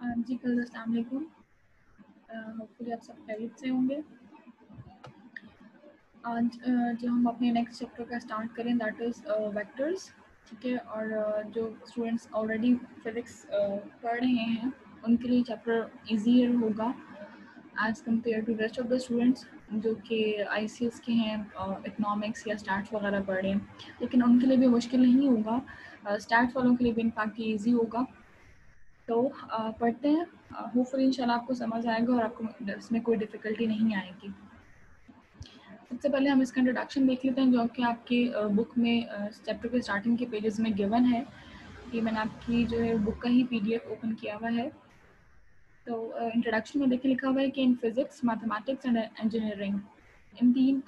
जी कल अस्सलाम वालेकुम। होपफुली आप सब खैरियत से होंगे। आज जो हम अपने नेक्स्ट चैप्टर का स्टार्ट करें दैट इज़ वेक्टर्स, ठीक है। और जो स्टूडेंट्स ऑलरेडी फिज़िक्स पढ़ रहे हैं उनके लिए चैप्टर ईजियर होगा as compare to rest of the students जो कि ICS के हैं, इकनॉमिक्स या स्टैट्स वगैरह पढ़ रहे हैं, लेकिन उनके लिए भी मुश्किल नहीं होगा। स्टैट्स वालों के लिए भी इनफैक्ट ईजी होगा। तो पढ़ते हैं। होपफुली इंशाल्लाह आपको समझ आएगा और आपको इसमें कोई डिफ़िकल्टी नहीं आएगी। सबसे पहले हम इसका इंट्रोडक्शन देख लेते हैं जो कि आपके बुक में चैप्टर के स्टार्टिंग के पेजेस में गिवन है। ये मैंने आपकी जो है बुक का ही PDF ओपन किया हुआ है। तो इंट्रोडक्शन में देखिए लिखा हुआ है कि in physics, mathematics and engineering, in 3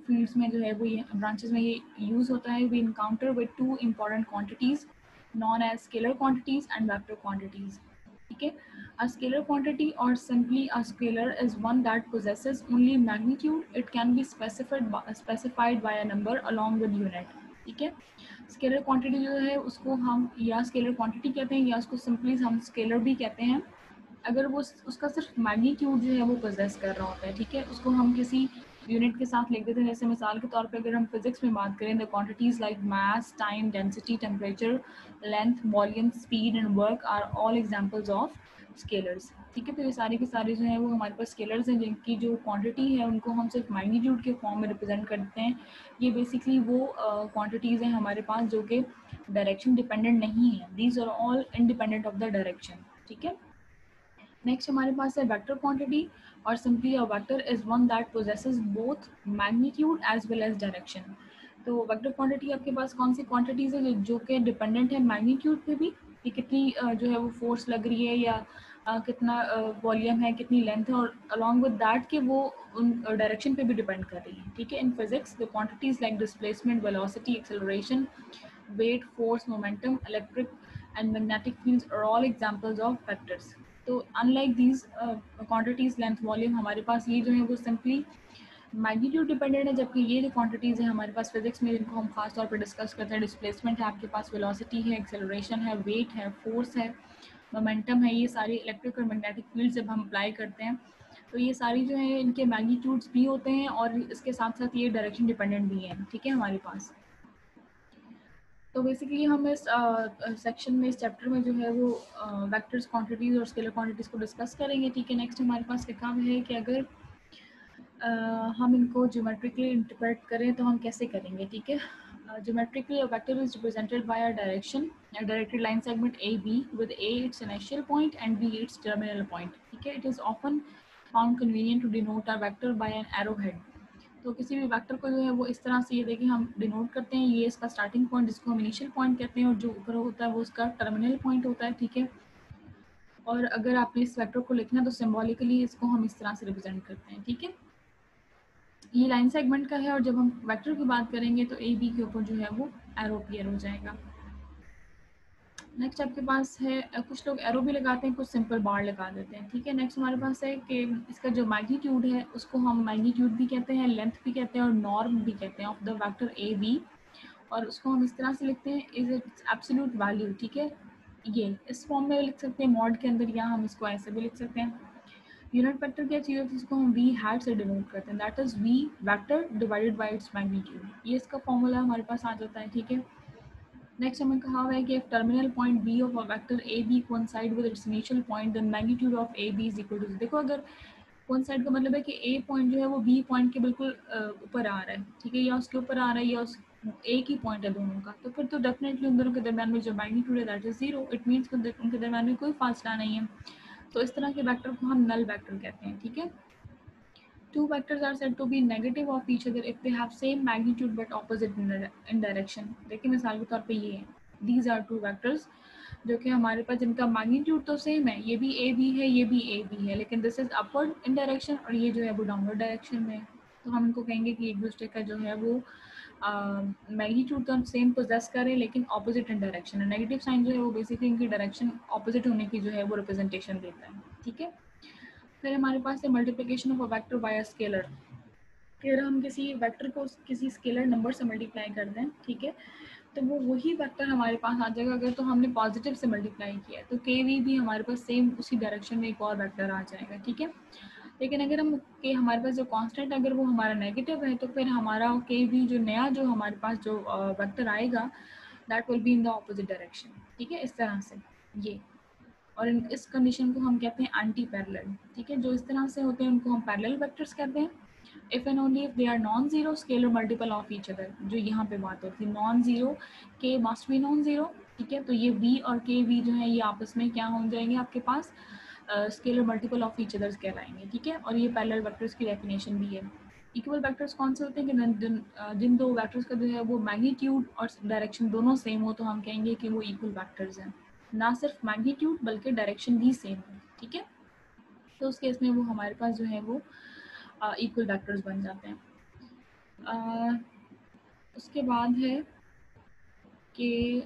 fields में जो है वो ये ब्रांचेस में ये यूज़ होता है। We encounter with 2 important quantities known as scalar quantities and vector quantities, ठीक है। A scalar quantity or simply a scalar is one that possesses only magnitude. It can be specified by a number along with unit, ठीक है। Scalar quantity जो है उसको हम या scalar quantity कहते हैं या उसको सिंपली हम स्केलर भी कहते हैं अगर वो उसका सिर्फ मैग्नीट्यूड जो है वो पोजेस कर रहा होता है, ठीक है। उसको हम किसी यूनिट के साथ लिख देते हैं। जैसे मिसाल के तौर पे अगर हम फिजिक्स में बात करें, the quantities like mass, time, density, temperature, length, volume, speed and work are all examples of scalars, ठीक है। तो ये सारी की सारी जो है वो हमारे पास स्केलर्स हैं जिनकी जो क्वांटिटी है उनको हम सिर्फ मैग्नीट्यूड के फॉर्म में रिप्रेजेंट करते हैं। ये बेसिकली वो क्वांटिटीज़ हैं हमारे पास जो कि डायरेक्शन डिपेंडेंट नहीं है। These are all independent of the direction, ठीक है। नेक्स्ट हमारे पास है वेक्टर क्वांटिटी और simply a vector is one that possesses both magnitude as well as direction. तो वेक्टर क्वांटिटी आपके पास कौन सी क्वांटिटीज है जो कि डिपेंडेंट है मैग्नीट्यूड पे भी, कि कितनी जो है वो फोर्स लग रही है या कितना वॉल्यूम है, कितनी लेंथ है, और अलॉन्ग विद दैट कि वो उन डायरेक्शन पे भी डिपेंड कर रही है, ठीक है। In physics the quantities like displacement, velocity, acceleration, weight, force, momentum, electric and magnetic fields are all examples of vectors. तो unlike these quantities length volume हमारे पास ये जो है वो simply मैग्नीट्यूड डिपेंडेंट है, जबकि ये जो क्वांटिटीज़ हैं हमारे पास फिजिक्स में जिनको हम खास तौर पर डिस्कस करते हैं, डिस्प्लेसमेंट है आपके पास, वेलोसिटी है, एक्सेलरेशन है, वेट है, फोर्स है, मोमेंटम है, ये सारी इलेक्ट्रिक और मैग्नेटिक फील्ड जब हम अप्लाई करते हैं तो ये सारी जो है इनके मैग्नीट्यूड्स भी होते हैं और इसके साथ साथ ये डायरेक्शन डिपेंडेंट भी हैं, ठीक है हमारे पास। तो बेसिकली हम इस सेक्शन में, इस चैप्टर में जो है वो वेक्टर्स, क्वांटिटीज़ और स्केलर क्वांटिटीज़ को डिस्कस करेंगे, ठीक है। नेक्स्ट हमारे पास लिखा हुआ है कि अगर हम इनको ज्योमेट्रिकली इंटरप्रेट करें तो हम कैसे करेंगे, ठीक है। Geometrically a vector is represented by a direction, a directed line segment AB with A its initial point and B its terminal point, ठीक है। It is often found convenient to denote a vector by an arrowhead. तो किसी भी vector को जो है वो इस तरह से ये देखिए हम डिनोट करते हैं, ये इसका स्टार्टिंग पॉइंट जिसको हम इनिशियल पॉइंट कहते हैं और जो ऊपर होता है वो उसका टर्मिनल पॉइंट होता है, ठीक है। और अगर आपने इस वेक्टर को लिखना है तो सिंबॉलिकली इसको हम इस तरह से रिप्रेजेंट करते हैं, ठीक है। ये लाइन सेगमेंट का है और जब हम वेक्टर की बात करेंगे तो AB के ऊपर जो है वो एरो अपीयर हो जाएगा। नेक्स्ट आपके पास है कुछ लोग एरो भी लगाते हैं, कुछ सिंपल बार लगा देते हैं, ठीक है। नेक्स्ट हमारे पास है कि इसका जो मैग्नीट्यूड है उसको हम मैग्नीट्यूड भी कहते हैं, लेंथ भी कहते हैं और नॉर्म भी कहते हैं ऑफ द वेक्टर AB, और उसको हम इस तरह से लिखते हैं इज इट्स एब्सोल्यूट वैल्यू, ठीक है। ये इस फॉर्म में लिख सकते हैं मॉड के अंदर, या हम इसको ऐसे भी लिख सकते हैं। यूनिट वेक्टर क्या चीज़ है जिसको हम वी हैट से डिनोट करते हैं, that is v vector divided by its magnitude, ये इसका फॉर्मूला हमारे पास आ जाता है, ठीक है। नेक्स्ट हमें कहा हुआ है कि if terminal point B of a vector AB coincide with its initial point then magnitude of AB is equal to 0। देखो अगर coincide का मतलब है कि A पॉइंट जो है वो B पॉइंट के बिल्कुल ऊपर आ रहा है, ठीक है, या उसके ऊपर आ रहा है या उस एक ही पॉइंट है दोनों का, तो फिर तो डेफिनेटली उन दोनों के दरम्यान में जो मैग्नीट्यूड है दैट इज 0। इट मीन्स उनके दरम्यान में कोई फासला नहीं है, तो इस तरह के वेक्टर को हम नल वेक्टर कहते हैं, ठीक है। Two vectors are said to be negative of each other if they have same magnitude but opposite in direction। देखिए मिसाल के तौर पे ये है, these are two vectors जो कि हमारे पास जिनका मैग्नीट्यूड तो सेम है, ये भी ए बी है, ये भी ए बी है, लेकिन this is upward in direction और ये जो है वो डाउनवर्ड डायरेक्शन में है। तो हम इनको कहेंगे कि एक दूसरे का जो है वो मैग्नीट्यूड तो हम सेम पोजेस करें लेकिन ऑपोजिट इन डायरेक्शन है। नेगेटिव साइन जो है वो बेसिकली इनकी डायरेक्शन ऑपोजिट होने की जो है वो रिप्रेजेंटेशन देता है, ठीक है। फिर हमारे पास है multiplication of a vector by a scalar. फिर हम किसी वेक्टर को किसी स्केलर नंबर से मल्टीप्लाई करते हैं, ठीक है। तो वो वही वेक्टर हमारे पास आ जाएगा अगर तो हमने पॉजिटिव से मल्टीप्लाई किया है, तो के वी भी हमारे पास सेम उसी डायरेक्शन में एक और वेक्टर आ जाएगा, ठीक है। लेकिन अगर हम के हमारे पास जो कांस्टेंट अगर वो हमारा नेगेटिव है, तो फिर हमारा के वी जो नया जो हमारे पास जो वेक्टर आएगा that will be in the opposite direction, ठीक है, इस तरह से ये। और इस कंडीशन को हम कहते हैं एंटी पैरेलल, ठीक है। जो इस तरह से होते हैं उनको हम पैरेलल वेक्टर्स कहते हैं। If and only if they are non zero scalar multiple of each other, जो यहाँ पे बात होती है non zero, k must be non zero, ठीक है। तो ये वी और के वी जो है ये आपस में क्या हो जाएंगे आपके पास, scalar multiple of each others कहलाएंगे, ठीक है। और ये पैरेलल वेक्टर्स की डेफिनेशन भी है। इक्वल वेक्टर्स कौन से होते हैं कि जिन दो वेक्टर्स का जो है वो मैग्नीट्यूड और डायरेक्शन दोनों सेम हो, तो हम कहेंगे कि वो इक्वल वेक्टर्स हैं। ना सिर्फ मैग्नीट्यूड बल्कि डायरेक्शन भी सेम है, ठीक है। तो उस केस में वो हमारे पास जो है वो इक्वल वेक्टर्स बन जाते हैं। उसके बाद है कि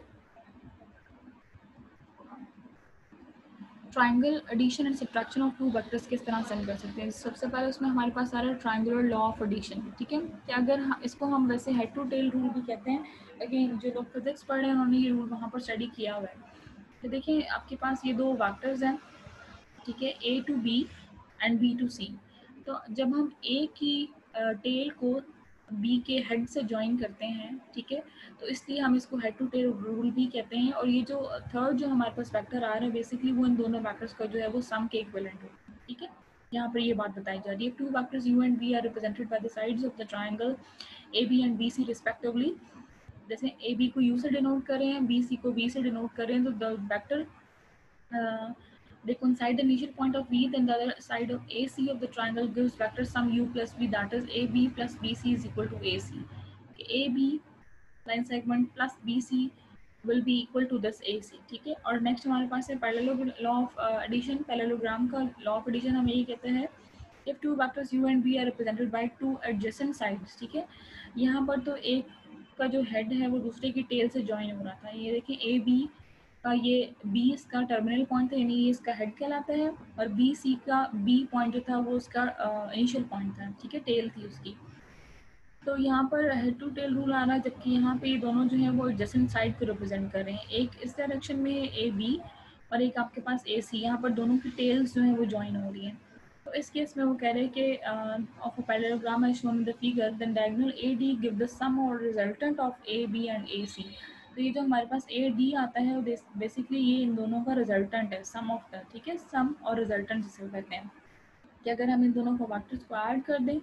triangle addition and subtraction of two vectors किस तरह से हम कर सकते हैं। सबसे पहले उसमें हमारे पास आ रहा है ट्राइंगुलर लॉ ऑफ एडिशन, ठीक है। कि अगर इसको हम वैसे हेड टू टेल रूल भी कहते हैं, लेकिन जो लोग फिजिक्स पढ़ रहे हैं उन्होंने ये रूल वहाँ पर स्टडी किया हुआ है। तो देखिए आपके पास ये दो वेक्टर्स हैं, ठीक है, A to B and B to C. तो जब हम ए की टेल को बी के हेड से ज्वाइन करते हैं, ठीक है, तो इसलिए हम इसको हेड टू टेल रूल भी कहते हैं। और ये जो थर्ड जो हमारे पास वेक्टर आ रहा है बेसिकली वो इन दोनों वेक्टर्स का जो है वो सम के इक्विवेलेंट होता है, ठीक है। यहाँ पर ये बात बताई जा रही है, two vectors u and b are represented by the sides of the triangle A B and B C respectively. जैसे ए बी को यू से डिनोट कर रहे हैं, बी सी को बी से डिनोट कर रहे हैं, तो the vector they coincide the initial point of V, then the other side of AC of the triangle gives vector sum U plus V, that is AB plus BC is equal to AC. AB line segment plus BC will be equal to this AC, ठीक है। और next हमारे पास है parallel law of addition. Parallelogram का law of addition हम यही कहते हैं, if two vectors U and B are represented by two adjacent sides, ठीक है। यहाँ पर तो एक का जो हेड है वो दूसरे की टेल से ज्वाइन हो रहा था। ये देखिए ए बी का ये बी इसका टर्मिनल पॉइंट था, यानी ये इसका हेड कहलाता है, और बी सी का बी पॉइंट जो था वो उसका इनिशियल पॉइंट था, ठीक है, टेल थी उसकी। तो यहाँ पर हेड टू टेल रूल आ रहा है, जबकि यहाँ पे ये दोनों जो है वो एडजेसेंट साइड को रिप्रेजेंट कर रहे हैं। एक इस डायरेक्शन में है ए बी और एक आपके पास ए सी, यहाँ पर दोनों की टेल्स जो है वो ज्वाइन हो रही हैं। तो इस केस में वो कह रहे हैं कि of a parallelogram as shown in the figure, then diagonal A D give the sum और resultant of A B and A C. तो ये जो हमारे पास ए डी आता है बेसिकली ये इन दोनों का रिजल्टेंट है, सम ऑफ द, ठीक है, सम और रिजल्टेंट जिसे कहते हैं। कि अगर हम इन दोनों को वेक्टर्स को ऐड कर दें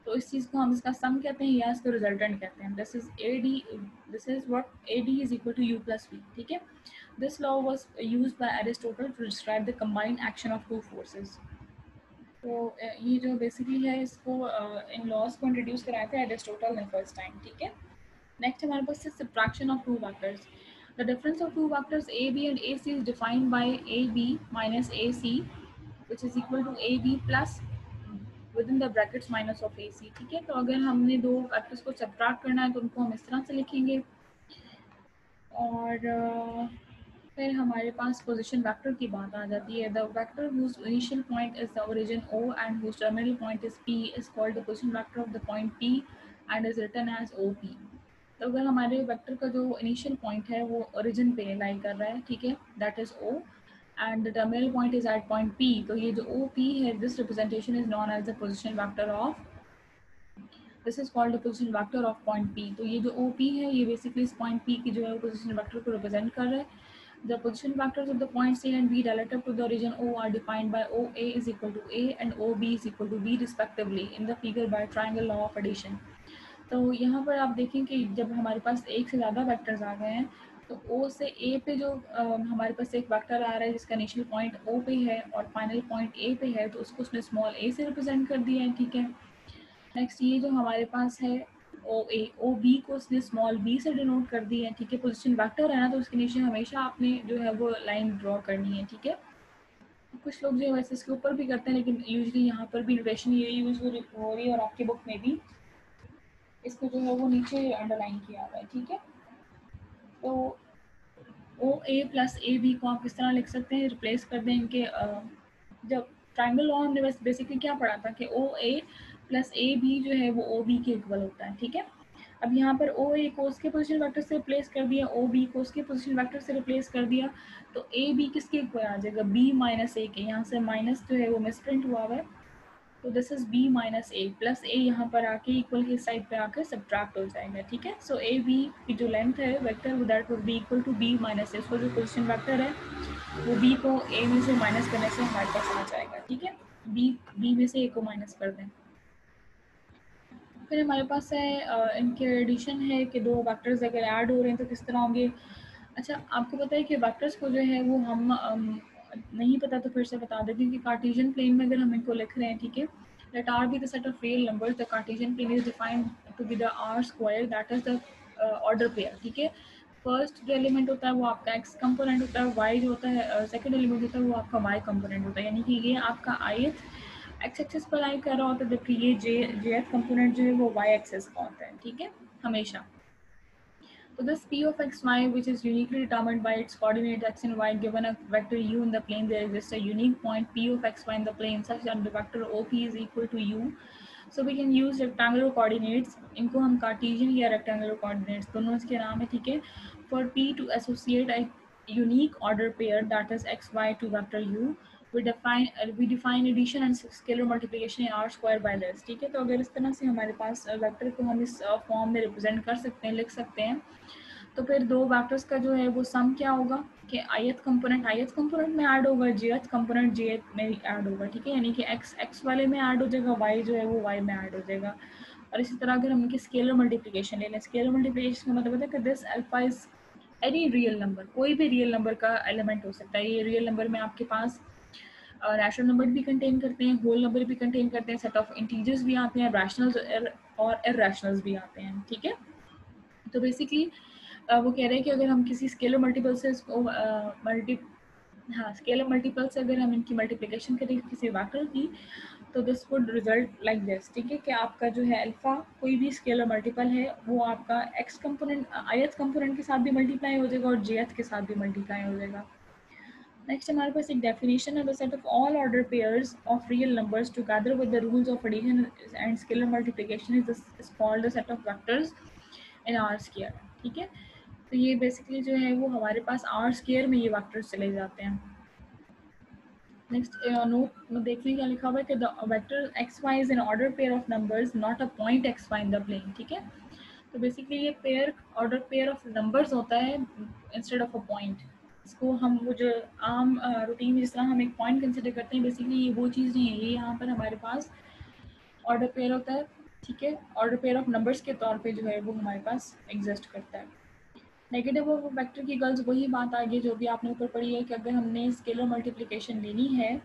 तो इस चीज़ को हम इसका सम कहते हैं या इसको रिजल्टेंट कहते हैं। This is A D, this is what A D is equal to u plus v, ठीक है। This law was used by Aristotle to describe the combined action of two forces. तो ये जो बेसिकली है इसको in laws को introduce कराया था एरिस्टोटल ने फर्स्ट टाइम, ठीक है। नेक्स्ट हमारे पास है subtraction of two vectors. The difference of two vectors A B and A C is defined by A B minus A C which is equal to A B plus within the brackets minus of A C, ठीक है। तो अगर हमने दो vectors को subtract करना है तो उनको हम इस तरह से लिखेंगे। और फिर हमारे पास पोजीशन वेक्टर की बात आ जाती है। The vector whose initial point is the origin O and whose terminal point is P is called the position vector of the point P and is written as OP। तो अगर हमारे vector का जो इनिशियल पॉइंट है वो origin पे लाई कर रहा है, ठीक है, that is O and the terminal point is at point P, तो ये जो OP है this representation is known as the position vector of, this is called the position vector of point P। तो ये जो OP है ये basically इस पॉइंट P की जो है वो पोजिशन वेक्टर को रिप्रेजेंट कर रहा है। The position vectors of the points A and B relative to the origin O are defined by OA is equal to A and OB is equal to B respectively in the figure by triangle law of addition। तो यहाँ पर आप देखें कि जब हमारे पास एक से ज़्यादा वेक्टर्स आ गए हैं तो O से A पे जो हमारे पास एक वेक्टर आ रहा है जिसका इनिशियल पॉइंट O पे है और फाइनल पॉइंट A पे है, तो उसको उसने स्मॉल a से रिप्रेजेंट कर दिया है, ठीक है। नेक्स्ट ये जो हमारे पास है ओ ए ओ बी को उसने स्मॉल बी से डिनोट कर दी है, ठीक है। पोजीशन वेक्टर है ना, तो उसके नीचे हमेशा आपने जो है वो लाइन ड्रॉ करनी है, ठीक है। कुछ लोग जो है वैसे इसके ऊपर भी करते हैं, लेकिन यूजली यहाँ पर भी नोटेशन ये यूज हो रही है और आपके बुक में भी इसको जो है वो नीचे अंडरलाइन किया हुआ है, ठीक है। तो ओ ए प्लस ए बी को आप किस तरह लिख सकते हैं, रिप्लेस कर दें इनके जब ट्राइंगल लॉ हमने बेसिकली क्या पढ़ा था कि ओ ए प्लस ए बी जो है वो ओ बी के इक्वल होता है, ठीक है। अब यहाँ पर ओ ए को उसके पोजीशन वेक्टर से रिप्लेस कर दिया, ओ बी को उसके पोजीशन वेक्टर से रिप्लेस कर दिया, तो ए बी किसके इक्वल आ जाएगा, बी माइनस ए के। यहाँ से माइनस जो है वो मिसप्रिंट हुआ हुआ है, तो this is B minus A plus A यहाँ पर आके इक्वल की साइड पे आकर सब्ट्रैक्ट हो जाएगा, ठीक है। सो ए बी की जो लेंथ है vector that would be equal to B minus A, उसका जो पोजीशन वेक्टर है वो बी को ए में से माइनस करने से हमारे पास आ जाएगा, ठीक है। बी में से ए को माइनस कर दें। फिर हमारे पास है इनके एडिशन है कि दो वेक्टर्स अगर ऐड हो रहे हैं तो किस तरह होंगे। अच्छा, आपको पता है कि वेक्टर्स को जो है वो हम नहीं पता तो फिर से बता देती हूँ कि कार्टेशियन प्लेन में अगर हम इनको लिख रहे हैं, ठीक है, let R be the set of real numbers, the Cartesian plane is defined to be the R square that is the order pair, ठीक है। फर्स्ट जो एलिमेंट होता है वो आपका एक्स कंपोनेंट होता है, वाई जो होता है सेकंड एलिमेंट होता है वो आपका वाई कंपोनेंट होता है, यानी कि ये आपका आयत एक्स एक्सिस पर लाई कर रहा होता है, जबकि ये जे एफ कंपोनेंट जो है वो वाई एक्सिस का होता है, ठीक है, हमेशा। So this P of x y, which is uniquely determined by its coordinates x and y, given a vector u in the plane, there exists a unique point P of x y in the plane such that the vector OP is equal to u. So we can use rectangular coordinates. इनको हम Cartesian या rectangular coordinates दोनों इसके नाम है, ठीक है। For P to associate a unique order pair that is x y to vector u, we define addition and scalar multiplication in r square by this, ठीक है। तो अगर इस तरह से हमारे पास वेक्टर को हम इस फॉर्म में रिप्रेजेंट कर सकते हैं, लिख सकते हैं, तो फिर दो वेक्टर्स का जो है वो सम क्या होगा कि आयत कंपोनेंट में ऐड होगा, जेथ कंपोनेंट जेथ में ऐड होगा, ठीक है, यानी कि एक्स वाले में ऐड हो जाएगा, वाई जो है वो वाई में ऐड हो जाएगा। और इसी तरह अगर हम इनकी स्केलर मल्टीप्लिकेशन ले लें, स्केलर मल्टीप्लिकेशन का मतलब है कि this alpha is any real number, कोई भी रियल नंबर का एलिमेंट हो सकता है। ये रियल नंबर में आपके पास रैशनल नंबर भी कंटेन करते हैं, होल नंबर भी कंटेन करते हैं, सेट ऑफ इंटीजर्स भी आते हैं, रैशनल्स और इरैशनल्स भी आते हैं, ठीक है। तो बेसिकली वो कह रहे हैं कि अगर हम किसी स्केलर मल्टीपल से इसको स्केलर मल्टीपल से अगर हम इनकी मल्टीप्लिकेशन करें किसी वेक्टर की, तो this would result like this, ठीक है, कि आपका जो है अल्फा कोई भी स्केलर मल्टीपल है वो आपका एक्स कंपोनेंट आयत कंपोनेंट के साथ भी मल्टीप्लाई हो जाएगा और जेथ के साथ भी मल्टीप्लाई हो जाएगा। नेक्स्ट हमारे पास एक डेफिनेशन है, the set of all order pairs of real numbers together with the rules of addition and scalar multiplication is called the set of vectors in R square, ठीक है। तो ये बेसिकली जो है वो हमारे पास आर स्क्वायर में ये वेक्टर्स चले जाते हैं। नेक्स्ट नोट में देखिए क्या लिखा हुआ है कि the vector x y is an order pair of numbers not a point x y in the plane, ठीक है। तो बेसिकली ये pair order pair of numbers होता है इंस्टेड ऑफ अ पॉइंट। इसको हम वो जो आम रूटीन में जिस तरह हम एक पॉइंट कंसिडर करते हैं, बेसिकली ये वो चीज़ नहीं है, ये यहाँ पर हमारे पास ऑर्डर पेयर होता है, ठीक है। ऑर्डर पेयर ऑफ नंबर्स के तौर पे जो है वो हमारे पास एग्जिस्ट करता है। नेगेटिव ऑफ वेक्टर की गर्ल्स वही बात आ गई जो भी आपने ऊपर पढ़ी है कि अगर हमने स्केलर मल्टीप्लिकेशन लेनी है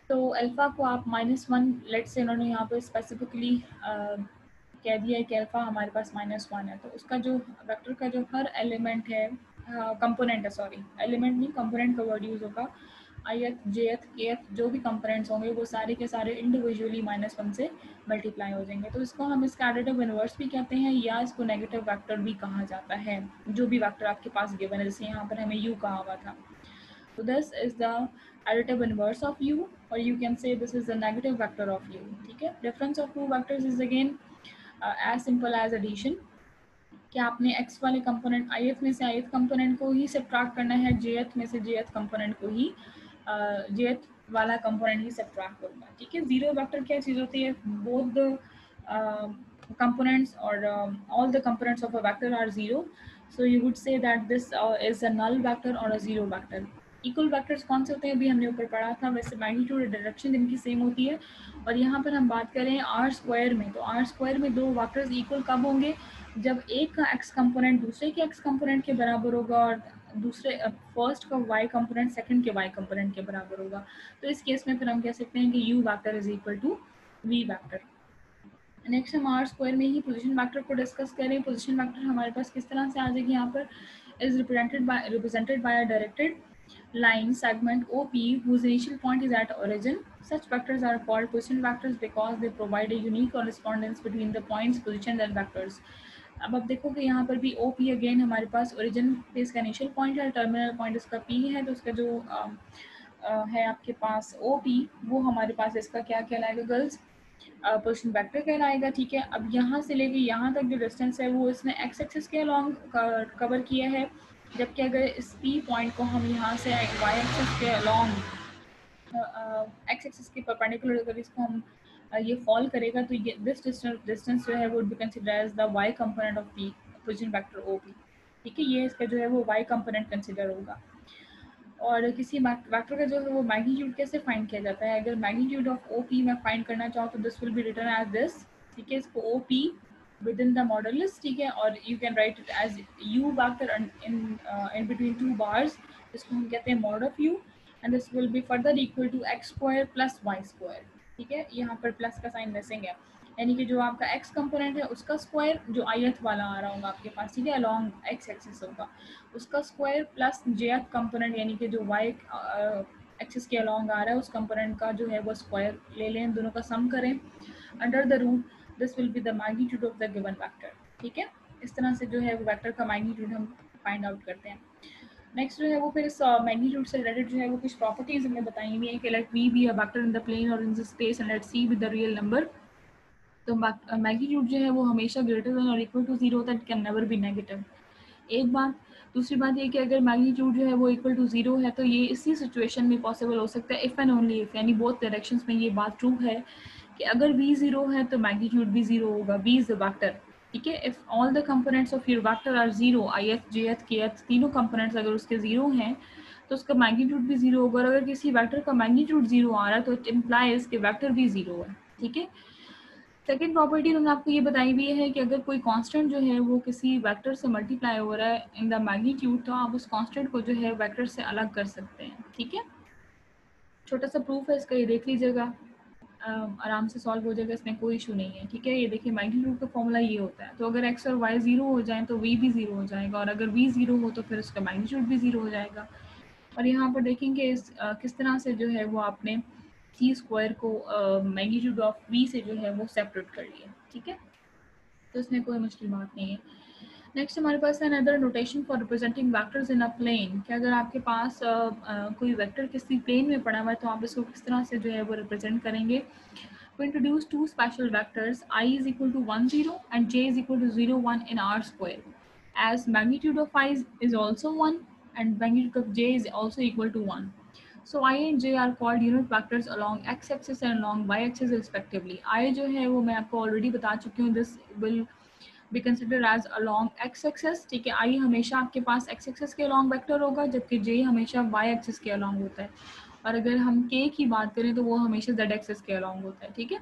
तो अल्फ़ा को आप -1 लेट से उन्होंने यहाँ पर स्पेसिफिकली कह दिया है कि अल्फ़ा हमारे पास -1 है, तो उसका जो वेक्टर का जो हर एलिमेंट है कंपोनेंट है, सॉरी एलिमेंट नहीं कंपोनेंट का वर्ड यूज़ होगा, आईएथ जेएथ केएथ जो भी कंपोनेंट्स होंगे वो सारे के सारे इंडिविजुअली -1 से मल्टीप्लाई हो जाएंगे। तो इसको हम इसका एडिटिव इनवर्स भी कहते हैं या इसको नेगेटिव वेक्टर भी कहा जाता है, जो भी वेक्टर आपके पास गिवन है, जैसे यहाँ पर हमें यू कहा हुआ था। So this is the additive inverse of u, or you can say this is the negative vector of u, ठीक है। Difference of two vectors is again as simple as addition, कि आपने x वाले component ith में से ith component को ही subtract करना है, jth में से jth कंपोनेंट को ही jth वाला कंपोनेंट ही सब्ट्रैक्ट होगा, ठीक है। जीरो वेक्टर क्या चीज़ होती है, both the components or all the components of a vector are zero, so you would say that this is a null vector or a zero vector। Equal vectors कौन से होते हैं अभी हमने ऊपर पढ़ा था, वैसे मैग्नीट्यूड डायरेक्शन इनकी सेम होती है। और यहाँ पर हम बात करें आर स्क्वायर में, तो आर स्क्वायर में दो वेक्टर्स इक्वल कब होंगे, जब एक का एक्स कंपोनेंट दूसरे के एक्स कंपोनेंट के बराबर होगा और दूसरे फर्स्ट का वाई कंपोनेंट सेकंड के वाई कंपोनेंट के बराबर होगा। तो इस केस में फिर हम कह सकते हैं कि u vector is equal to v vector. Next हम आर स्क्वायर में ही पोजीशन वेक्टर को डिस्कस करें। पोजीशन वेक्टर हमारे पास किस तरह से आ जाएगी, यहाँ पर is represented by a directed line segment OP whose initial point is at origin. Such vectors are called position vectors because they provide a unique correspondence between the points, positions and vectors. अब आप देखो कि यहाँ पर भी OP again हमारे पास origin पे इसका इनिशियल पॉइंट है, टर्मिनल पॉइंट इसका P है, तो उसका जो है आपके पास OP वो हमारे पास इसका क्या कहलाएगा गर्ल्स, पोजीशन वेक्टर कहलाएगा। ठीक है, अब यहाँ से लेके यहाँ तक जो डिस्टेंस है वो इसने एक्स एक्सिस के अलॉन्ग कवर किया है, जबकि अगर इस पी पॉइंट को हम यहाँ से वाई एक्सिस के अलॉन्ग एक्स एक्सिस के परपेंडिकुलर अगर इसको हम ये फॉल करेगा तो ये दिस डिस्टेंस जो है वो be considered as the y component of P position vector O P. ठीक है, ये इसका जो है वो वाई कंपोनेंट कंसिडर होगा। और किसी वेक्टर का जो है वो मैग्नीट्यूड कैसे फाइंड किया जाता है, अगर मैग्नीट्यूड ऑफ ओ पी मैं फाइंड करना चाहूँ तो this will be written as this. ठीक है, इसको O P within the modulus, ठीक है, और you can write it as u vector in between two bars, जिसको हम कहते हैं mod of u, and this will be further equal to x square plus y square. ठीक है, यहाँ पर प्लस का साइन मिसिंग है, यानी कि जो आपका एक्स कंपोनेंट है उसका स्क्वायर जो ith वाला आ रहा होगा आपके पास, ठीक है, अलॉन्ग एक्स एक्सिस होगा, उसका स्क्वायर प्लस jth कंपोनेंट यानी कि जो y एक्सिस के अलॉन्ग आ रहा है उस कंपोनेंट का जो है वो स्क्वायर ले लें, दोनों का सम करें under the root, this will be the magnitude of the given vector. ठीक है, इस तरह से जो है वो वेक्टर का मैग्नीट्यूड हम फाइंड आउट करते हैं। नेक्स्ट जो है वो फिर इस मैग्नीट्यूड से रिलेटेड जो है वो कुछ प्रॉपर्टीज हमने बताई हुई है कि let we be a vector in the plane और in the space and let C with the real number. तो मैग्नीट्यूड जो है वो हमेशा ग्रेटर देन और इक्वल टू जीरो होता है, it can never be negative. एक बात, दूसरी बात ये कि अगर मैग्नीट्यूड जो है वो इक्वल टू जीरो है तो ये इसी सिचुएशन में पॉसिबल हो सकता है इफ़ एंड ओनली इफ, यानी बोथ डायरेक्शंस में ये बात ट्रू है कि अगर v जीरो है तो मैग्नीट्यूड भी जीरो होगा, v इज द वेक्टर। ठीक है, if all the components of your vector are zero, ith jth kth तीनों कंपोनेंट्स अगर उसके जीरो हैं तो उसका मैग्नीट्यूड भी जीरो होगा, और अगर किसी वेक्टर का मैग्नीट्यूड जीरो आ रहा है तो इट इम्प्लाइज कि वेक्टर भी जीरो है। ठीक है, सेकेंड प्रॉपर्टी उन्होंने आपको ये बताई हुई है कि अगर कोई कांस्टेंट जो है वो किसी वेक्टर से मल्टीप्लाई हो रहा है इन द मैग्नीट्यूड तो आप उस कांस्टेंट को जो है वेक्टर से अलग कर सकते हैं। ठीक है, छोटा सा प्रूफ है इसका, ये देख लीजिएगा, आराम से सॉल्व हो जाएगा, इसमें कोई इशू नहीं है। ठीक है, ये देखिए मैग्नीट्यूड का फॉर्मूला ये होता है, तो अगर x और y जीरो हो जाए तो v भी जीरो हो जाएगा, और अगर v जीरो हो तो फिर उसका मैग्नीट्यूड भी जीरो हो जाएगा। और यहाँ पर देखेंगे किस तरह से जो है वो आपने सी स्क्वायर को मैग्नीट्यूड ऑफ v से जो है वो सेपरेट कर लिया। ठीक है, तो इसमें कोई मुश्किल बात नहीं है। नेक्स्ट हमारे पास है another notation for representing vectors in a plane, कि अगर आपके पास कोई वेक्टर किसी प्लेन में पड़ा हुआ है तो आप इसको किस तरह से जो है वो रिप्रेजेंट करेंगे। We introduce two special vectors I is equal to 1 0 and j is equal to 0 1 in R square, as magnitude of I is also 1 and magnitude of j is also equal to 1. So I and j are called unit vectors along x axis and along y axis respectively. I जो है वो मैं आपको already बता चुकी हूँ, this will be considered as along x axis। ठीक है, I हमेशा आपके पास x axis के along वेक्टर होगा, जबकि j हमेशा y axis के along होता है, और अगर हम k की बात करें तो वो हमेशा z axis के along होता है। ठीक है,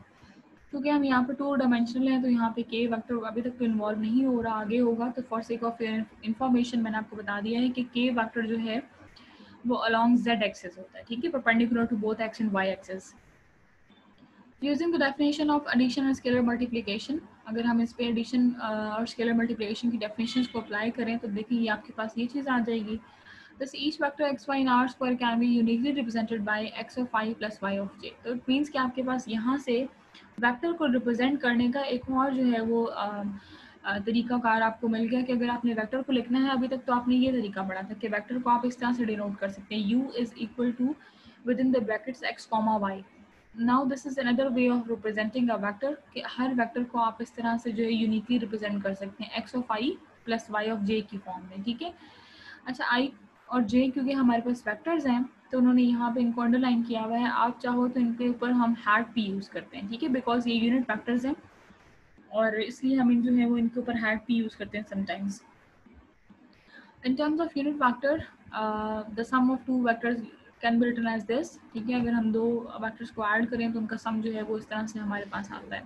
क्योंकि हम यहाँ पे 2 डायमेंशनल हैं तो यहाँ पे k वेक्टर अभी तक तो इन्वॉल्व नहीं हो रहा, आगे होगा, तो फॉर सेक ऑफ इन्फॉर्मेशन मैंने आपको बता दिया है कि k वेक्टर जो है वो along z axis होता है। ठीक है, perpendicular to both x and y axis। Using the definition of addition and scalar multiplication, अगर हम इस पे एडिशन और स्केलर मल्टीप्लिकेशन की डेफिनेशंस को अप्लाई करें तो देखिए आपके पास ये चीज़ आ जाएगी। Thus each vector xy in R square can be uniquely represented by x of I plus y of j। तो इट मीन्स कि आपके पास यहाँ से वेक्टर को रिप्रेजेंट करने का एक और जो है वो तरीकाकार आपको मिल गया कि अगर आपने वेक्टर को लिखना है, अभी तक तो आपने ये तरीका पढ़ा था कि वेक्टर को आप इस तरह से डिनोट कर सकते हैं, u is equal to within the brackets x comma y। Now this is another way of representing a vector कि हर वेक्टर को आप इस तरह से जो है यूनिकली रिप्रेजेंट कर सकते हैं x of i plus y of j की फॉर्म में। ठीक है, अच्छा i और j क्योंकि हमारे पास वेक्टर्स हैं तो उन्होंने यहाँ पे इनको अंडरलाइन किया हुआ है, आप चाहो तो इनके ऊपर हम हैट भी यूज़ करते हैं। ठीक है, बिकॉज ये यूनिट वेक्टर्स हैं और इसलिए हम इन जो है वो इनके ऊपर हैट भी यूज़ करते हैं sometimes. In terms of unit vector the sum of two vectors can be written as this. ठीक है, अगर हम दो वेक्टर्स को ऐड करें तो उनका सम जो है वो इस तरह से हमारे पास आता है।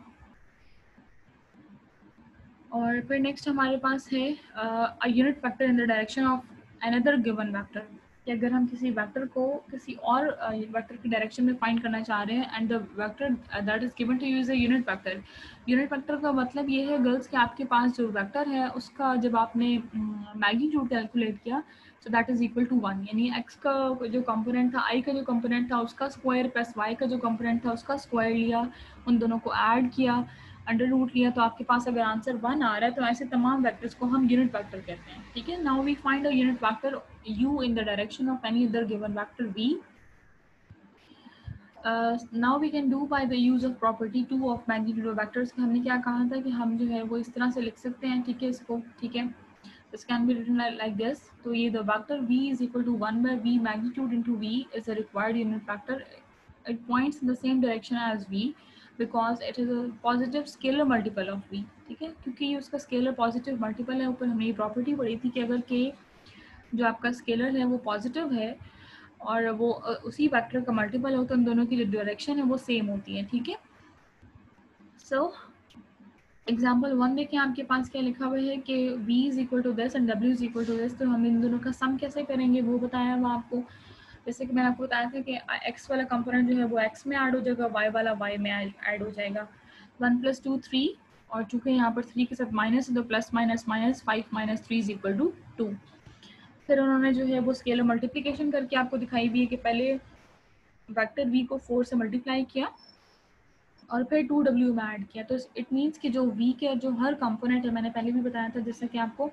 और फिर नेक्स्ट हमारे पास है अ unit vector in the direction of another given vector, कि अगर हम किसी वेक्टर को किसी और वेक्टर की डायरेक्शन में फाइंड करना चाह रहे हैं and the vector that is given to you is a unit vector. Unit vector का मतलब ये है गर्ल्स कि आपके पास जो वेक्टर है उसका जब आपने मैग्नीट्यूड कैलकुलेट किया तो दैट इज इक्वल टू 1, यानी x का जो कंपोनेंट था, i का जो कंपोनेंट था उसका स्क्वायर प्लस y का जो कंपोनेंट था उसका स्क्वायर लिया, उन दोनों को ऐड किया, अंडर रूट लिया, तो आपके पास अगर आंसर 1 आ रहा है तो ऐसे तमाम वेक्टर्स को हम यूनिट वेक्टर कहते हैं। ठीक है, now we find a unit vector u in the direction of any other given vector v। Now we can do by the use of property 2 of magnitude of vectors. हमने क्या कहा था कि हम जो है वो इस तरह से लिख सकते हैं, ठीक है, इसको, ठीक है, this can be written like this. तो ये the vector v is equal to 1 by v magnitude into v is a required unit vector. It points in the same direction as v because it is a positive scalar multiple of v, ठीक है, क्योंकि ये उसका scalar positive multiple है। ऊपर हमने ये property पढ़ी थी कि अगर k जो आपका स्केलर है वो पॉजिटिव है और वो उसी वेक्टर का मल्टीपल हो तो उन दोनों की जो डायरेक्शन है वो सेम होती है, ठीक है। सो एग्जाम्पल 1 देखें, आपके पास क्या लिखा हुआ है कि v is equal to this and w is equal to this. तो हम इन दोनों का सम कैसे करेंगे वो बताया हुआ आपको। जैसे कि मैंने आपको बताया था कि x वाला कंपोनेंट जो है वो x में ऐड हो जाएगा, y वाला y में ऐड हो जाएगा। 1 + 2 3, और चूंकि यहाँ पर 3 के साथ माइनस है तो plus minus minus 5 - 3 is equal to 2। फिर उन्होंने जो है वो स्केलर मल्टीप्लिकेशन करके आपको दिखाई भी है कि पहले वेक्टर v को 4 से मल्टीप्लाई किया और फिर 2w में ऐड किया। तो इट मीन्स कि जो v के जो हर कंपोनेंट है, मैंने पहले भी बताया था जैसे कि आपको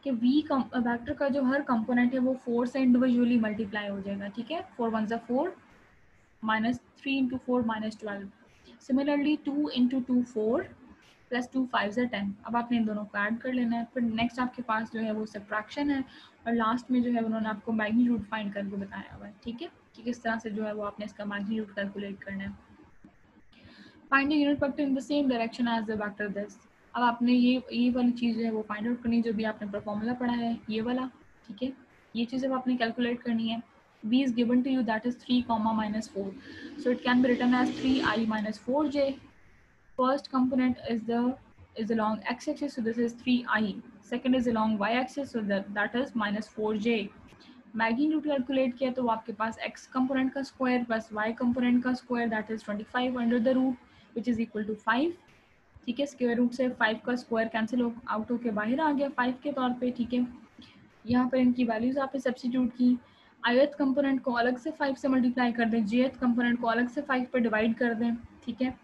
कि v वेक्टर का जो हर कंपोनेंट है वो 4 से इंडिविजुअली मल्टीप्लाई हो जाएगा, ठीक है। 4 1 = 4 -3 × 4 -12। सिमिलरली 2 × 2 4 + 2 5 = 10। अब आपने इन दोनों को ऐड कर लेना है। फिर नेक्स्ट आपके पास जो है वो सब्ट्रैक्शन है और लास्ट में जो है उन्होंने आपको मैग्नीट्यूड फाइंड करके बताया हुआ है, ठीक है, कि किस तरह से जो है वो आपने इसका मैग्नीट्यूड कैलकुलेट करना है। Find the unit vector in the same direction as the vector this. अब आपने ये वाली चीज़ जो है वो फाइंड आउट करनी, जो भी आपने फॉर्मूला पढ़ा है ये वाला, ठीक है। ये चीज़ अब आपने कैलकुलेट करनी है। v is given to you, that is 3, -4. So it can be written as 3i - 4j. First component is along x-axis, so this is 3i. Second is along y-axis, so that is -4j. Magnitude calculate किया तो आपके पास x component का square plus y component का square, that is 25 under the root which is equal to 5, ठीक है। Square root से 5 का स्क्वायर कैंसिल आउट होकर बाहर आ गया 5 के तौर पे, ठीक है। यहाँ पर इनकी वैल्यूज आपने सब्स्टिट्यूट की। ith कंपोनेंट को अलग से 5 से मल्टीप्लाई कर दें, jth कंपोनेंट को अलग से 5 पर डिवाइड कर दें, ठीक है।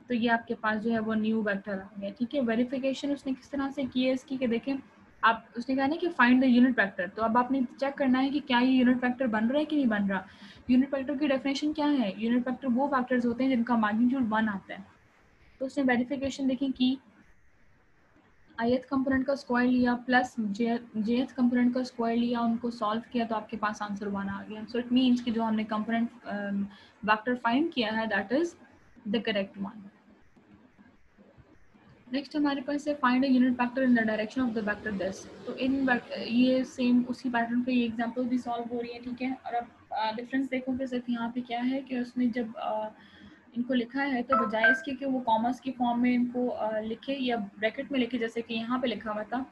तो ये आपके पास जो है वो न्यू वेक्टर आ गया, ठीक है। वेरिफिकेशन उसने किस तरह से की है इसकी, कि देखें आप, उसने कहा ना कि फाइंड द यूनिट वेक्टर, तो अब आपने चेक करना है कि क्या ये यूनिट वेक्टर बन रहा है कि नहीं बन रहा। यूनिट वेक्टर की डेफिनेशन क्या है? यूनिट वेक्टर वो वेक्टर्स होते हैं जिनका मैग्नीट्यूड 1 आता है। तो उसने वेरिफिकेशन देखें कि ith कंपोनेंट का स्क्वायर लिया प्लस jth कंपोनेंट का स्क्वायर लिया, उनको सॉल्व किया तो आपके पास आंसर 1 आ गया। सो इट मीन्स कि जो हमने कंपोनेंट वेक्टर फाइंड किया है that is the correct one. Next हमारे पास है find a unit vector in the direction of the vector this. तो इन ये सेम उसी पैटर्न पे ये एग्जांपल भी सॉल्व हो रही है, ठीक है। और अब डिफरेंस देखोगे सिर्फ यहाँ पे क्या है कि उसने जब इनको लिखा है तो बजाय इसके कि वो कॉमर्स की फॉर्म में इनको लिखे या ब्रैकेट में लिखे जैसे कि यहाँ पे लिखा हुआ था,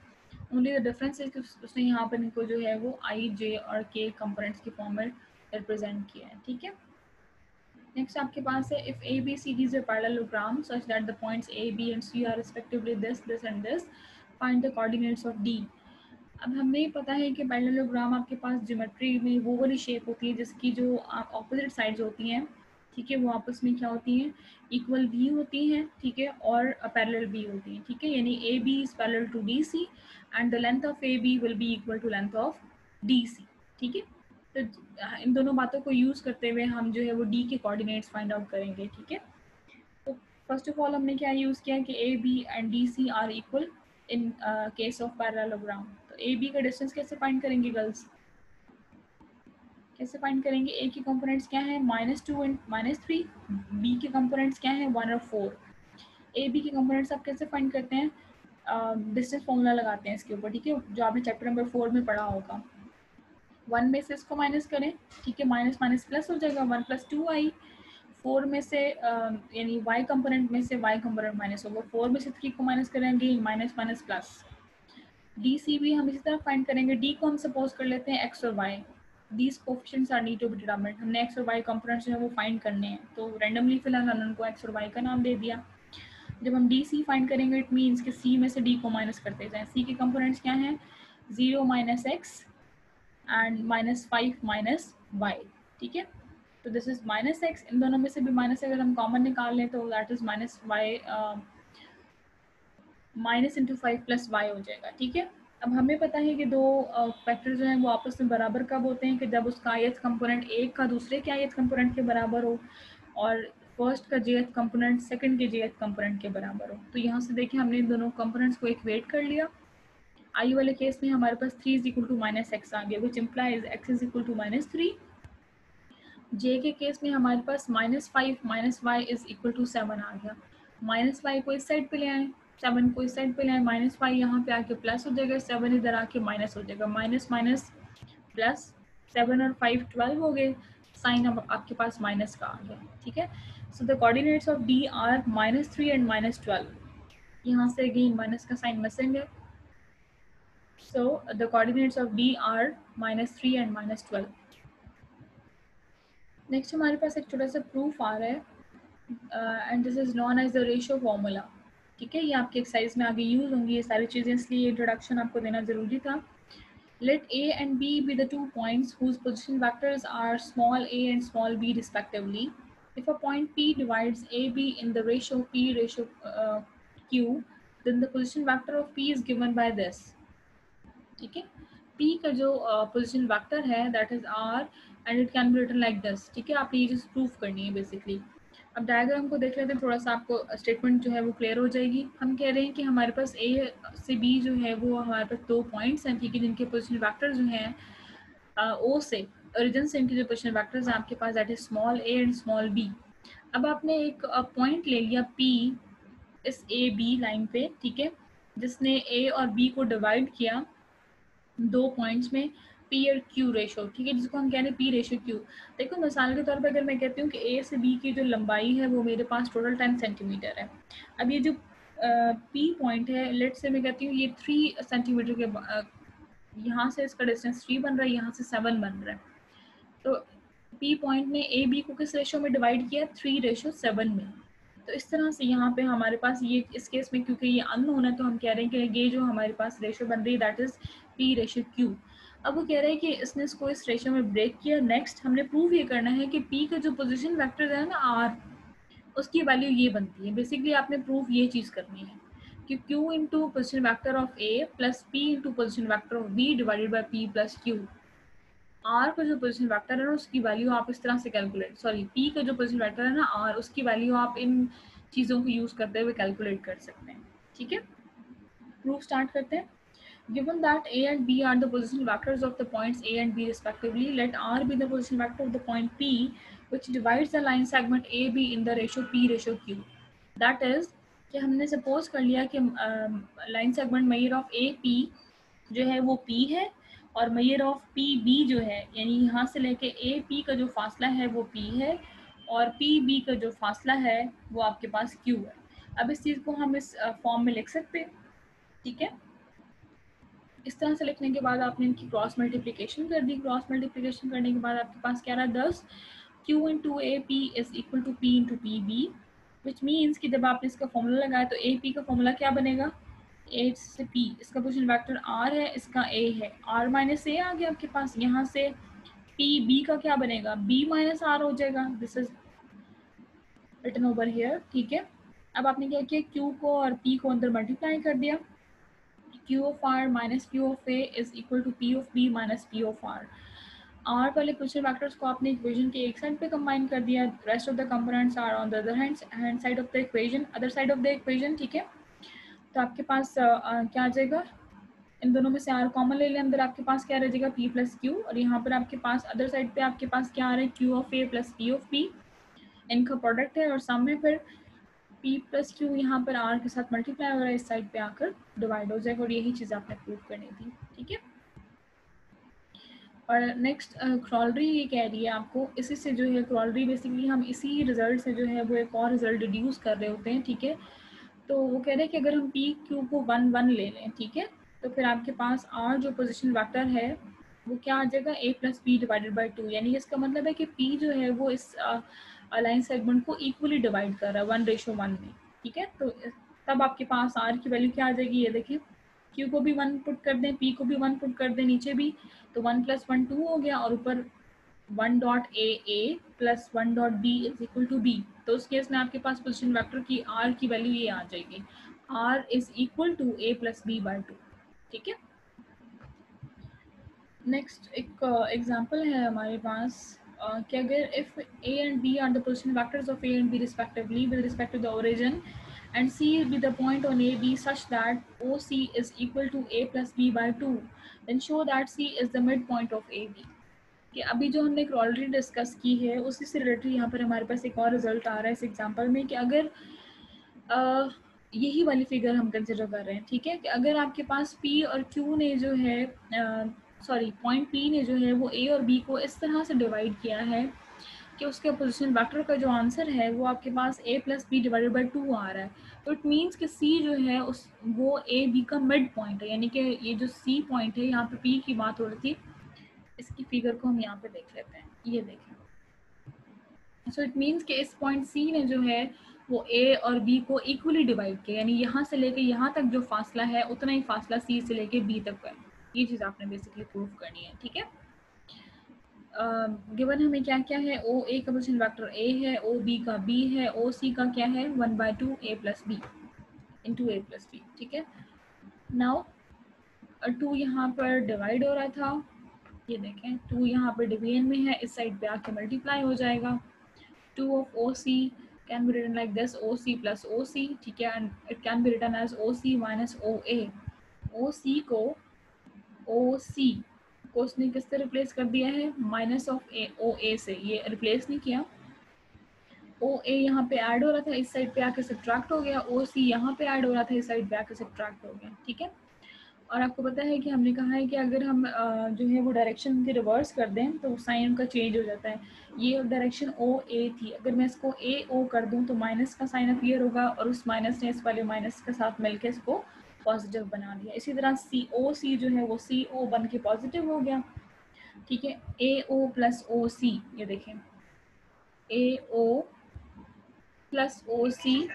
ओनली द डिफरेंस है कि उसने यहाँ पर इनको जो है वो आई, जे और के कंपोनेंट्स की फॉर्म में रिप्रेजेंट किया है, ठीक है। नेक्स्ट आपके पास है if A B C D is a parallelogram such that the points A B and C are respectively this this and this, find the coordinates of D. अब हमें पता है कि पैरेललोग्राम आपके पास ज्योमेट्री में वो वाली शेप होती है जिसकी जो ऑपोजिट साइड्स होती हैं, ठीक है, वो आपस में क्या होती हैं, इक्वल भी होती हैं, ठीक है, और पैरेलल भी होती हैं, ठीक है। यानी A B is parallel to D C and the length of A B will be equal to length of D C, ठीक है। तो इन दोनों बातों को यूज़ करते हुए हम जो है वो डी के कोऑर्डिनेट्स फाइंड आउट करेंगे, ठीक है। तो फर्स्ट ऑफ ऑल हमने क्या यूज़ किया कि A B and D C are equal in case of parallelogram. तो ए बी का डिस्टेंस कैसे फाइंड करेंगे गर्ल्स, कैसे फाइंड करेंगे? ए के कंपोनेंट्स क्या है, -2 एंड -3, बी के कंपोनेंट्स क्या है, 1 और 4। ए बी के कंपोनेंट्स आप कैसे फाइंड करते हैं, डिस्टेंस फॉर्मूला लगाते हैं इसके ऊपर, ठीक है, जो आपने चैप्टर नंबर 4 में पढ़ा होगा। 1 में से इसको माइनस करें, ठीक है, माइनस माइनस प्लस हो जाएगा, 1 + 2i। 4 में से यानी y कंपोनेंट में से y कंपोनेंट माइनस होगा, 4 में से 3 को माइनस करेंगे, minus minus plus. D C भी हम इसी तरह फाइंड करेंगे। डी को हम सपोज कर लेते हैं x और y, these coefficients are need to be determined. हमने x और y कंपोनेंट्स जो है वो फाइंड करने हैं, तो रैंडमली फिलहाल हमने उनको x और y का नाम दे दिया। जब हम डी सी फाइंड करेंगे इट मीन्स कि सी में से डी को माइनस करते जाएं। सी के कंपोनेंट्स क्या हैं, 0 - x एंड -5 - y, ठीक है। तो दिस इज -x, इन दोनों में से भी माइनस अगर हम कॉमन निकाल लें तो दैट इज -y, -5 + y हो जाएगा, ठीक है। अब हमें पता है कि दो वेक्टर जो हैं वो आपस में बराबर कब होते हैं कि जब उसका ith कंपोनेंट एक का दूसरे के ith कंपोनेंट के बराबर हो और फर्स्ट का jth कंपोनेंट सेकंड के jth कंपोनेंट के बराबर हो। तो यहाँ से देखिए हमने इन दोनों कंपोनेंट्स को इक्वेट कर लिया। आई वाले केस में हमारे पास 3 is equal to minus X आ गया, which implies X is equal to -3। J के केस में हमारे पास -5 minus Y is equal to 7 आ गया। माइनस वाई को इस साइड पे ले आए, 7 को इस साइड पे ले आए, माइनस वाई यहाँ पे आके प्लस हो जाएगा, 7 इधर आके माइनस हो जाएगा, माइनस माइनस प्लस, 7 और 5 12 हो गए, साइन अब आपके पास माइनस का आ गया। ठीक है, so the coordinates of D R -3 and -12। यहाँ से अगेन माइनस का साइन मिसिंग है, so the coordinates of D are -3 and -12। Next हमारे पास एक छोटा सा प्रूफ आ रहा है and this is known as the ratio formula. ठीक है, ये आपके एक्सरसाइज में आगे यूज होंगी ये सारी चीज़ें, इसलिए इंट्रोडक्शन आपको देना जरूरी था। Let A and B be the 2 points whose position vectors are small a and small b respectively. If a point P divides AB in the ratio P ratio Q, then the position vector of P is given by this। ठीक है, P का जो position vector है that is R and it can be written like this. ठीक है, आपने ये चीज़ proof करनी है बेसिकली। अब डायग्राम को देख लेते हैं, थोड़ा सा आपको स्टेटमेंट जो है वो क्लियर हो जाएगी। हम कह रहे हैं कि हमारे पास A से B जो है वो हमारे पास 2 पॉइंट्स हैं, ठीक है, जिनके पोजिशन वेक्टर जो हैं O से ओरिजिन से इनके जो पोजिशन वेक्टर्स हैं आपके पास that is small a and small b। अब आपने एक पॉइंट ले लिया P इस AB लाइन पे, ठीक है, जिसने A और B को डिवाइड किया 2 पॉइंट्स में P और Q रेशो, ठीक है, जिसको हम कह रहे हैं P रेशो Q। देखो मिसाल के तौर पे अगर मैं कहती हूँ कि A से B की जो लंबाई है वो मेरे पास टोटल 10 सेंटीमीटर है। अब ये जो P पॉइंट है, लेट से मैं कहती हूँ ये 3 सेंटीमीटर के यहाँ से इसका डिस्टेंस 3 बन रहा है, यहाँ से 7 बन रहा है। तो P पॉइंट ने A B को किस रेशो में डिवाइड किया, 3:7 में। तो इस तरह से यहाँ पे हमारे पास ये इस केस में क्योंकि ये अननोन है तो हम कह रहे हैं कि ये जो हमारे पास रेशो बन रही है दैट इज P/Q। अब वो कह रहे हैं कि इसने इसको इस रेशो में ब्रेक किया। नेक्स्ट हमने प्रूव ये करना है कि P का जो पोजीशन वेक्टर है ना R, उसकी वैल्यू ये बनती है। बेसिकली आपने प्रूफ ये चीज़ करनी है कि Q into position vector of A plus P into position vector of B divided by P plus Q। R का जो पोजिशन वेक्टर है ना उसकी वैल्यू आप इस तरह से कैलकुलेट, सॉरी पी का जो पोजिशन वेक्टर है ना आर, उसकी वैल्यू आप इन चीज़ों को यूज़ करते हुए कैलकुलेट कर सकते हैं। ठीक है, प्रूफ स्टार्ट करते हैं। Given that A and B are the position vectors of the points A and B respectively, let R be the position vector of the point P, which divides the line segment AB in the ratio P/Q. That is कि हमने suppose कर लिया कि line segment measure of A P जो है वो P है और मेजर ऑफ पी बी जो है, यानी यहाँ से लेके ए पी का जो फासला है वो P है और पी बी का जो फासला है वो आपके पास Q है। अब इस चीज़ को हम इस फॉर्म में लिख सकते हैं। ठीक है, इस तरह से लिखने के बाद आपने इनकी क्रॉस मल्टीप्लिकेशन कर दी। क्रॉस मल्टीप्लिकेशन करने के बाद आपके पास क्या रहा, 10 Q into A P is equal to P into P B, which means कि जब आपने इसका फॉर्मूला लगाया तो ए पी का फॉर्मूला क्या बनेगा, ए से पी, इसका पोजिशन वेक्टर आर है, इसका ए है, आर माइनस ए आ गया आपके पास। यहाँ से पी बी का क्या बनेगा, बी माइनस आर हो जाएगा। This is written over here. ठीक है, अब आपने क्या किया, क्यू को और पी को अंदर मल्टीप्लाई कर दिया। Q of R minus Q of A is equal to P of B minus P of R। R वाले पोजिशन वेक्टर्स को आपने इक्वेशन के एक साइड पे कंबाइन कर दिया, rest of the components are on the other hand side of the equation, other side of the equation. ठीक है, तो आपके पास क्या आ जाएगा, इन दोनों में से R कॉमन ले लें, अंदर आपके पास क्या रह जाएगा P प्लस Q, और यहाँ पर आपके पास अदर साइड पे आपके पास क्या आ रहा है, Q of A plus P of B, इनका प्रोडक्ट है और सामने फिर P प्लस Q यहाँ पर R के साथ मल्टीप्लाई हो रहा है, इस साइड पे आकर डिवाइड हो जाएगा, और यही चीज़ आपने प्रूव करनी थी। ठीक है, और नेक्स्ट क्रॉलरी ये कह रही है आपको, इसी से जो है क्रॉलरी बेसिकली हम इसी रिजल्ट से जो है वो एक और रिजल्ट डिड्यूस कर रहे होते हैं। ठीक है, तो वो कह रहे हैं कि अगर हम P Q को 1 1 ले लें, ठीक है, तो फिर आपके पास R जो पोजिशन वेक्टर है वो क्या आ जाएगा, A plus P divided by 2, यानी इसका मतलब है कि P जो है वो इस लाइन सेगमेंट को इक्वली डिवाइड कर रहा है 1:1 में। ठीक है, तो तब आपके पास R की वैल्यू क्या आ जाएगी, ये देखिए, Q को भी 1 पुट कर दें, P को भी 1 पुट कर दें नीचे भी, तो 1 + 1 2 हो गया, और ऊपर 1.a plus 1.b is equal to b। तो उस केस में आपके पास पोजिशन वेक्टर की R की वैल्यू ये आ जाएगी, R is equal to a plus b by 2। ठीक है, नेक्स्ट एक एग्जांपल है हमारे पास कि अगर if a and b are the position vectors of a and b respectively with respect to the origin and c be the point on ab such that oc is equal to a plus b by 2, then show that c is the midpoint of ab. कि अभी जो हमने एक already discuss की है उसी से related यहाँ पर हमारे पास एक और रिजल्ट आ रहा है इस एग्जांपल में कि अगर यही वाली फिगर हम कंसिडर कर रहे हैं, ठीक है, कि अगर आपके पास P और Q ने जो है सॉरी पॉइंट P ने जो है वो A और B को इस तरह से डिवाइड किया है कि उसके पोजीशन वेक्टर का जो आंसर है वो आपके पास A plus B divided by 2 आ रहा है। तो इट मीन्स कि C जो है उस वो A B का मिड पॉइंट है, यानी कि ये जो C पॉइंट है, यहाँ पे P की बात हो रही थी, इसकी फिगर को हम यहाँ पे देख लेते हैं, ये देखें। सो इट मीन्स कि इस पॉइंट C ने जो है वो A और B को इक्वली डिवाइड किया, यानी यहाँ से लेके यहाँ तक जो फासला है उतना ही फासला C से लेके B तक का है। ये चीज़ आपने बेसिकली प्रूव करनी है, ठीक है। गिवन हमें क्या क्या है, ओ ए का पोजीशन वेक्टर A है, ओ बी का B है, ओ सी का क्या है 1/2 A plus B into A plus B, ठीक है। नाउ 2 यहाँ पर डिवाइड हो रहा था, ये देखें 2 यहाँ पर डिवीजन में है, इस साइड पे आके मल्टीप्लाई हो जाएगा। 2 of OC can be written like this, OC plus OC, ठीक है, and it can be written as OC minus OA. OC को OC को उसने किससे रिप्लेस कर दिया है, माइनस ऑफ OA से, ये रिप्लेस नहीं किया। OA यहाँ पे ऐड हो रहा था, इस साइड पे आके सब्ट्रैक्ट हो गया, OC यहाँ पे ऐड हो रहा था, इस साइड पे आके सब्ट्रैक्ट हो गया, ठीक है। और आपको पता है कि हमने कहा है कि अगर हम जो है वो डायरेक्शन के रिवर्स कर दें तो साइन का चेंज हो जाता है। ये डायरेक्शन ओ ए थी, अगर मैं इसको ए ओ कर दूं तो माइनस का साइन अपीयर होगा और उस माइनस ने इस वाले माइनस के साथ मिलकर इसको पॉजिटिव बना दिया। इसी तरह सी ओ सी जो है वो सी ओ बन के पॉजिटिव हो गया, ठीक है। ए ओ प्लस ओ सी, ये देखें A O plus O C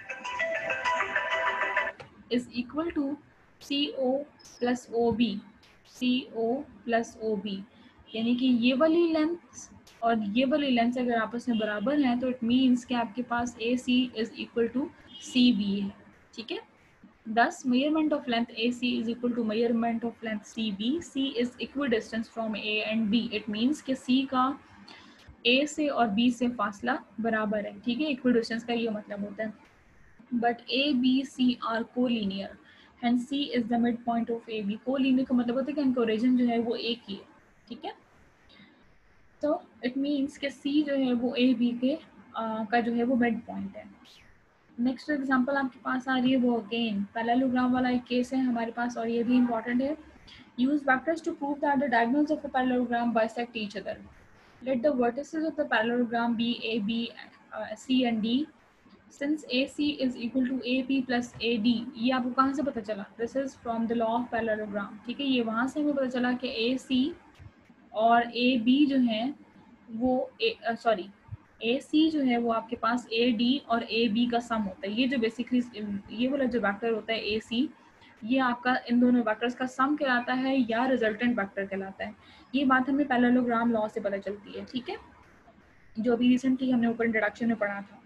is equal to CO plus OB, CO plus OB, यानी कि ये वाली लेंथ और ये वाली लेंथ अगर आपस में बराबर हैं तो इट मीन्स कि आपके पास AC is equal to CB है, ठीक है। Thus measurement of length AC is equal to measurement of length CB. C is equidistant from A and B. It means कि C का A से और B से फासला बराबर है, ठीक है। इक्विडिस्टेंस का ये मतलब होता है। But A, B, C are collinear. Hence C is the midpoint of A, B. Collinear का मतलब होता है कि इनका ओरिजिन जो है वो एक ही है, ठीक है। तो इट मीन्स कि C जो है वो A, B के का जो है वो मिड पॉइंट है। नेक्स्ट एग्जांपल आपके पास आ रही है वो अगेन पैरेललोग्राम वाला एक केस है हमारे पास, और ये भी इंपॉर्टेंट है। Use vectors to prove that the diagonals of a parallelogram bisect each other. Let the vertices of the parallelogram be A, B, C and D. Since AC is equal to AP plus AD, ये आपको कहाँ से पता चला? This is from the law of parallelogram, ठीक है। ये वहाँ से हमें पता चला कि AC और AB जो हैं वो सॉरी AC जो है वो आपके पास AD और AB का सम होता है। ये जो बेसिकली ये वाला जो वेक्टर होता है AC, ये आपका इन दोनों वेक्टर्स का सम कहलाता है या रिजल्टेंट वेक्टर कहलाता है। ये बात हमें पैरेललोग्राम लॉ से पता चलती है, ठीक है, जो अभी रिसेंटली हमने ऊपर इंट्रोडक्शन में पढ़ा था।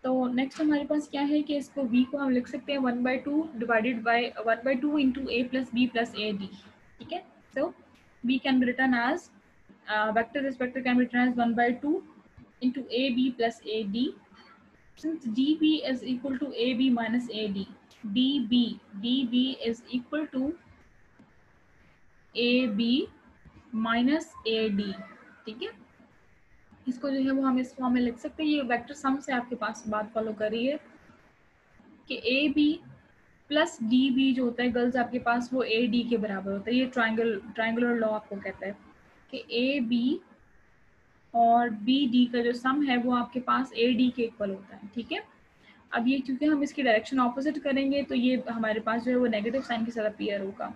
तो नेक्स्ट हमारे पास क्या है कि इसको v को हम लिख सकते हैं 1/2 divided by 1/2 into a plus B plus A D, ठीक है। So v can be written as vector this vector can be written as 1/2 into A B plus A D. Since db is equal to ab minus ad, db is equal to ab minus ad, ठीक है। इसको जो है वो हम इस form में लिख सकते हैं। ये वेक्टर सम से आपके पास बात फॉलो कर रही है कि A B plus D B जो होता है गर्ल्स आपके पास वो ए डी के बराबर होता है। ये ट्रायंगुलर लॉ आपको कहता है कि ए बी और बी डी का जो सम है वो आपके पास ए डी के इक्वल होता है, ठीक है। अब ये क्योंकि हम इसकी डायरेक्शन ऑपोजिट करेंगे तो ये हमारे पास जो है वो नेगेटिव साइन के साथ अपीयर होगा।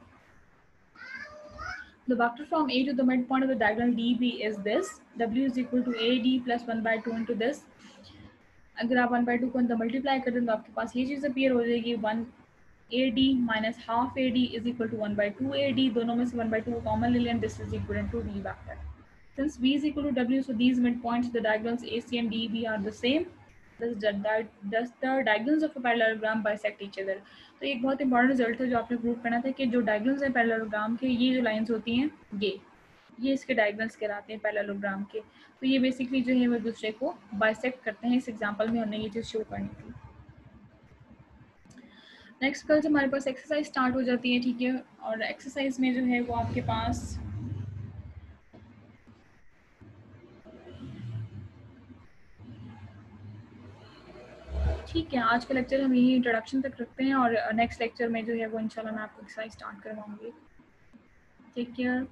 The vector from A to the midpoint of the diagonal DB is this. W is equal to AD plus 1/2 into this. अगर आप 1/2 को अंदर मल्टीप्लाई कर दें तो आपके पास ये चीज़ अपीयर हो जाएगी 1 AD minus half AD is equal to 1/2 AD. दोनों में से 1/2 कॉमन ले लें, this is equivalent to V vector. Since V is equal to W, so these midpoints, the diagonals AC and DB are the same. does the diagonals of a parallelogram bisect each other? तो एक बहुत important result है जो आपने prove करना था कि जो डायगोनल्स हैं पैरेललोग्राम के, ये जो लाइंस होती हैं ये इसके डायगोनल्स कहलाते हैं पैरेललोग्राम के। तो ये बेसिकली जो है वो दूसरे को बाइसेक्ट करते हैं। इस एग्जांपल में हमने ये चीज़ शो करनी थी। नेक्स्ट कल से हमारे पास एक्सरसाइज स्टार्ट हो जाती है, ठीक है। और एक्सरसाइज में जो है वो आपके पास ठीक है, आज का लेक्चर हम यही इंट्रोडक्शन तक रखते हैं और नेक्स्ट लेक्चर में जो है वो इंशाल्लाह मैं आपको एक्सरसाइज स्टार्ट करवाऊंगी। Take care.